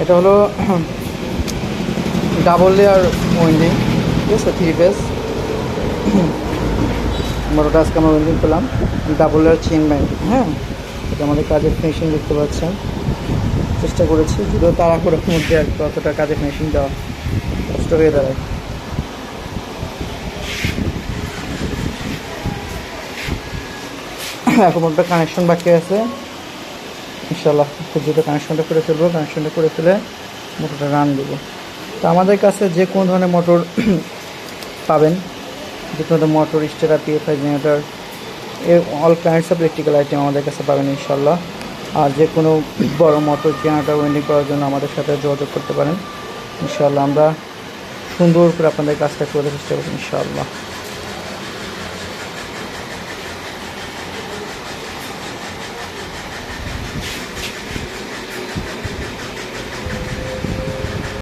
এটা হলো double layer winding, ঠিক আছে, 3 পেজ মোটরটা আজকে আমরা ওয়েন্ডিং পেলাম, ডাবল লেয়ার চেইন বাইন্ডিং। হ্যাঁ, এটা আমাদের কাজের ফিনিশিং দেখতে পাচ্ছেন। চেষ্টা করেছি যদিও তাড়াহুড়োর মধ্যে আর কি অতটা কাজে ফিনিশিং দেওয়া কষ্ট হয়ে দাঁড়ায়। এখন মোটরটা কানেকশন বাকি আছে, ইনশাআল্লাহ খুব দ্রুত কানেকশনটা করে ফেলবো। কানেকশনটা করে ফেলে মোটরটা রান দেবো। তো আমাদের কাছে যে কোনো ধরনের মোটর পাবেন, যে কোনো ধরনের motor, starter, PFI generator, all kinds of electrical item আমাদের কাছে পাবেন ইনশাআল্লাহ। আর যে কোনো বড় মোটর জেনারেটর ওয়েন্ডিং করার জন্য আমাদের সাথে যোগাযোগ করতে পারেন ইনশাআল্লাহ। আমরা সুন্দর করে আপনাদের কাজটা করে চেষ্টা করব ইনশাআল্লাহ।